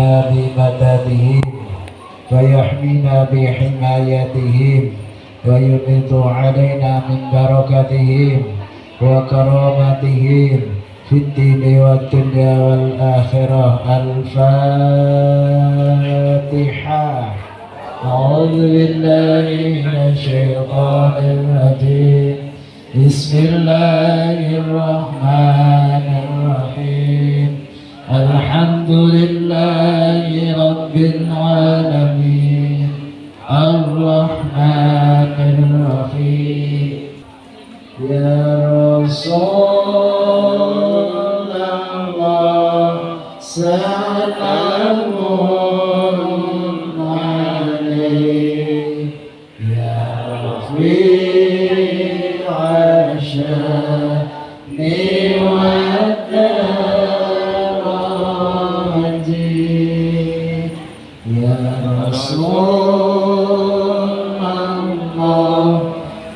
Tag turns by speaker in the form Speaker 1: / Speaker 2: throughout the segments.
Speaker 1: ويمدنا بمددهم ويحمينا بحمايتهم ويفيض علينا من بركتهم وكرامتهم في الدين والدنيا والآخرة. الفاتحة. أعوذ بالله من الشيطان الرجيم. بسم الله الرحمن الرحيم. الحمد لله رب العالمين الرحمن الرحيم. يا رسول الله سلام عليك يا رفيع الشأن والدرجة يا رسول الله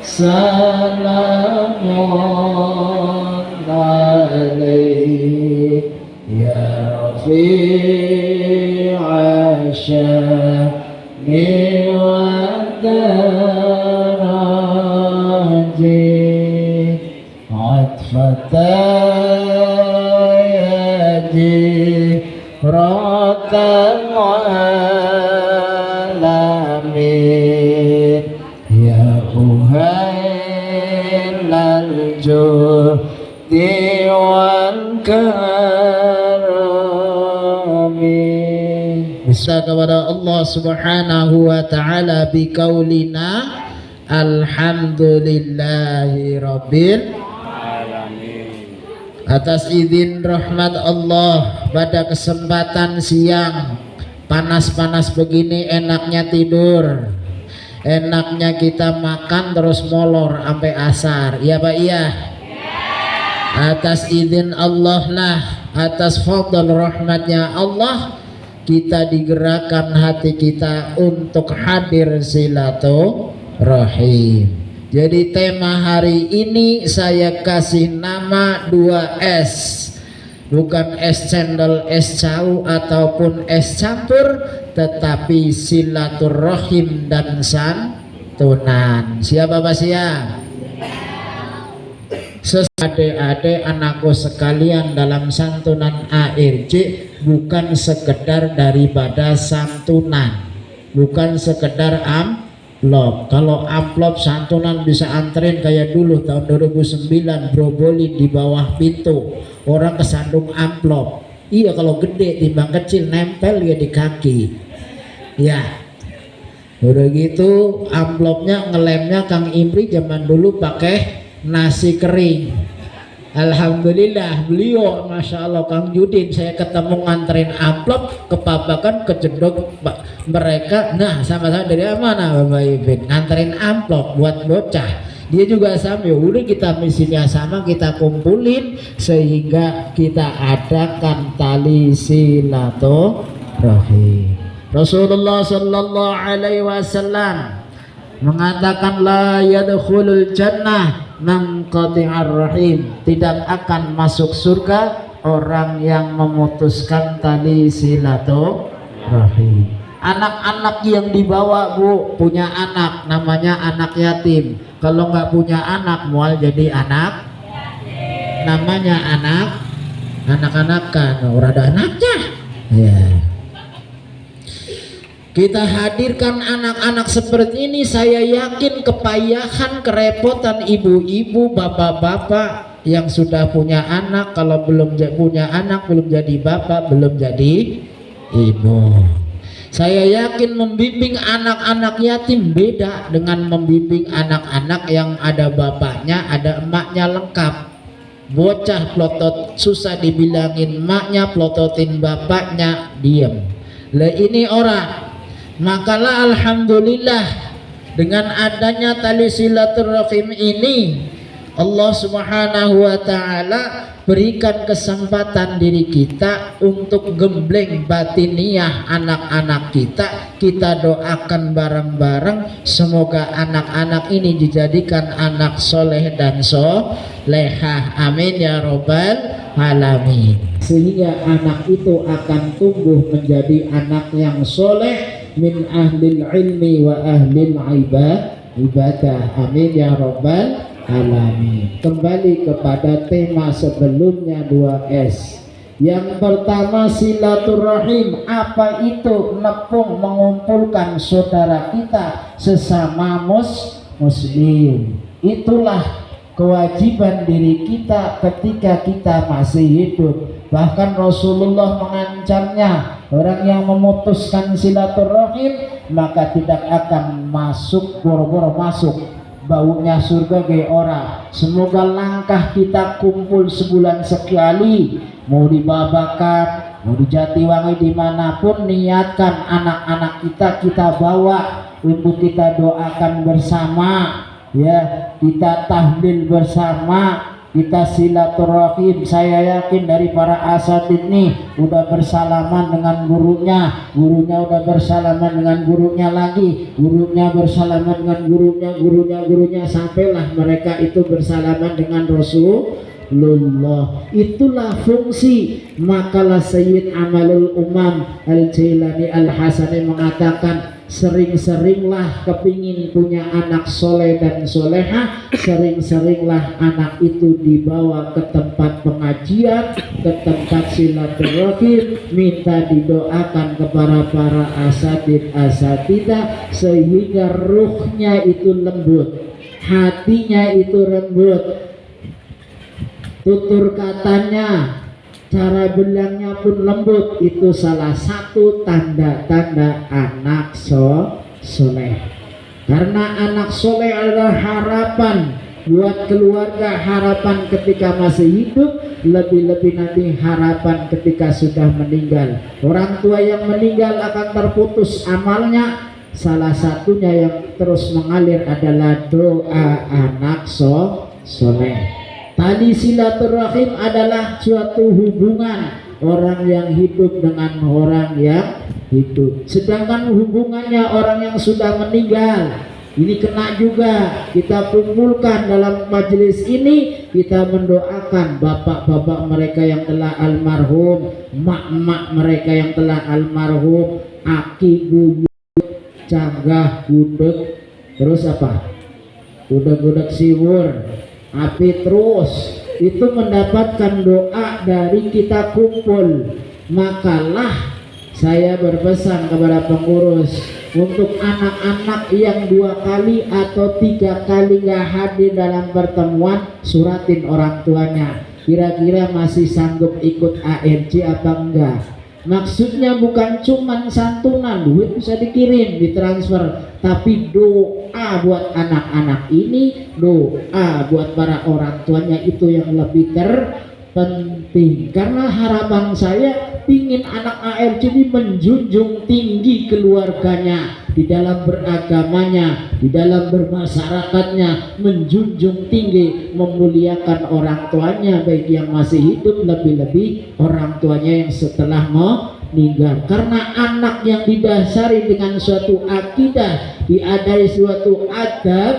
Speaker 1: سلام عليك يا رفيع الشأن والدرجة عطفة يدي رات العالمين يا أهل الجود والكرم. Bisa kepada Allah Subhanahu wa taala biqaulina alhamdulillahi rabbil alamin. Atas izin rahmat Allah, pada kesempatan siang panas-panas begini enaknya tidur, enaknya kita makan terus molor sampai asar, ya Pak? Iya. Atas izin Allah lah, atas fadl rahmatnya Allah, kita digerakkan hati kita untuk hadir silaturahim. Jadi tema hari ini saya kasih nama 2S. Bukan es cendol, es cawu ataupun es campur, tetapi silaturahim dan santunan. Siapa Pak siap? Adik-adik anakku sekalian, dalam santunan ARJ bukan sekedar daripada santunan, bukan sekedar amplop. Kalau amplop santunan bisa anterin kayak dulu tahun 2009 broboli di bawah pintu, orang kesandung amplop. Iya, kalau gede timbang kecil nempel ya di kaki. Ya, udah gitu amplopnya ngelemnya Kang Imri zaman dulu pakai nasi kering. Alhamdulillah beliau, Masya Allah, Kang Yudin, saya ketemu nganterin amplop kepabakan kejedok mereka. Nah, sama-sama dari mana Bapak Ibin nganterin amplop buat bocah, dia juga sama. Ya udah, kita misinya sama, kita kumpulin sehingga kita adakan tali silaturahim. Rasulullah sallallahu alaihi wasallam mengatakan la yadkhulul jannah man qati'ar rahim, tidak akan masuk surga orang yang memutuskan tali silaturahim. Anak-anak yang dibawa Bu, punya anak namanya anak yatim. Kalau nggak punya anak mual jadi anak namanya anak-anakan, orang ada anaknya ya. Kita hadirkan anak-anak seperti ini, saya yakin kepayahan, kerepotan ibu-ibu, bapak-bapak yang sudah punya anak, kalau belum punya anak, belum jadi bapak, belum jadi ibu. Saya yakin membimbing anak-anak yatim beda dengan membimbing anak-anak yang ada bapaknya, ada emaknya lengkap. Bocah plotot susah dibilangin emaknya, plototin bapaknya diem. Lah ini orang. Makalah alhamdulillah dengan adanya tali silaturahim ini, Allah Subhanahu wa taala berikan kesempatan diri kita untuk gembleng batiniah anak-anak kita. Kita doakan bareng-bareng semoga anak-anak ini dijadikan anak soleh dan solehah, amin ya robbal alamin. Sehingga anak itu akan tumbuh menjadi anak yang soleh, min ahlil ilmi wa ahlil ibadah. Amin ya rabbal alamin. Kembali kepada tema sebelumnya 2S. Yang pertama silaturahim. Apa itu? Nepung, mengumpulkan saudara kita sesama muslim. Itulah kewajiban diri kita ketika kita masih hidup. Bahkan Rasulullah mengancamnya, orang yang memutuskan silaturahim maka tidak akan masuk, boro-boro masuk, baunya surga ge ora. Semoga langkah kita kumpul sebulan sekali, mau di Babakan, mau di Jatiwangi, dimanapun, niatkan anak-anak kita bawa untuk kita doakan bersama, ya, kita tahlil bersama, kita silaturahim. Saya yakin dari para asatid nih udah bersalaman dengan gurunya, gurunya udah bersalaman dengan gurunya lagi, gurunya bersalaman dengan gurunya, sampailah mereka itu bersalaman dengan Rasulullah. Itulah fungsi. Makalah Sayyid Amalul Umam Al-Jailani Al-Hasani mengatakan, sering-seringlah kepingin punya anak soleh dan soleha, sering-seringlah anak itu dibawa ke tempat pengajian, ke tempat silaturahim, minta didoakan kepada para asatidah, sehingga ruhnya itu lembut, hatinya itu lembut, tutur katanya, cara bilangnya pun lembut. Itu salah satu tanda-tanda anak soleh. Karena anak soleh adalah harapan buat keluarga, harapan ketika masih hidup, lebih-lebih nanti harapan ketika sudah meninggal. Orang tua yang meninggal akan terputus amalnya, salah satunya yang terus mengalir adalah doa anak soleh. Tadi silaturahim adalah suatu hubungan orang yang hidup dengan orang yang hidup. Sedangkan hubungannya orang yang sudah meninggal, ini kena juga. Kita kumpulkan dalam majelis ini, kita mendoakan bapak-bapak mereka yang telah almarhum, mak-mak mereka yang telah almarhum, aki, buyut, canggah, gudeg, terus apa? Gudeg-gudeg siwur, api, terus itu mendapatkan doa dari kita kumpul. Makalah saya berpesan kepada pengurus untuk anak-anak yang 2 kali atau 3 kali nggak hadir dalam pertemuan, suratin orang tuanya, kira-kira masih sanggup ikut ARJ apa enggak. Maksudnya bukan cuman santunan, duit bisa dikirim, ditransfer, tapi doa buat anak-anak ini, doa buat para orang tuanya, itu yang lebih terpenting. Karena harapan saya ingin anak ARJ ini menjunjung tinggi keluarganya, di dalam beragamanya, di dalam bermasyarakatnya, menjunjung tinggi, memuliakan orang tuanya, baik yang masih hidup, lebih-lebih orang tuanya yang setelah meninggal. Karena anak yang didasari dengan suatu akidah, diadai suatu adab,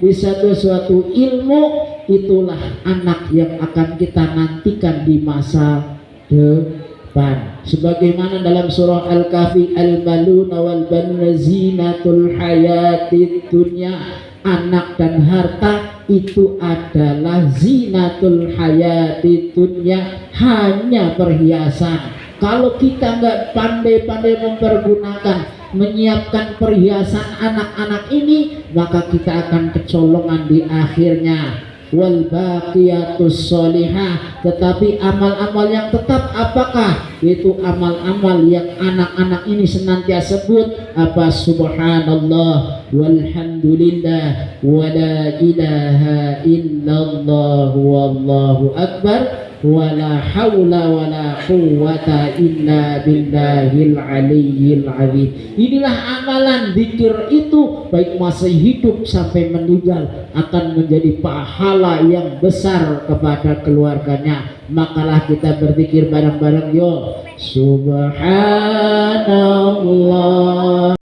Speaker 1: di suatu ilmu, itulah anak yang akan kita nantikan di masa depan. Sebagaimana dalam surah Al-Kahfi, al-maluna wal banuna zinatul hayatid dunya, anak dan harta itu adalah zinatul hayatid dunya, hanya perhiasan. Kalau kita nggak pandai-pandai mempergunakan, menyiapkan perhiasan anak-anak ini, maka kita akan kecolongan di akhirnya. Wal baqiyatus sholihah, tetapi amal-amal yang tetap apakah? Itu amal-amal yang anak-anak ini senantiasa sebut apa? Subhanallah walhamdulillah wala ilaha illallah wallahu akbar wala haula wala quwwata illa billahil aliyyil azim. Inilah amalan zikir itu, baik masih hidup sampai meninggal, akan menjadi pahala yang besar kepada keluarganya. Makalah kita berzikir bareng-bareng, yo subhanallah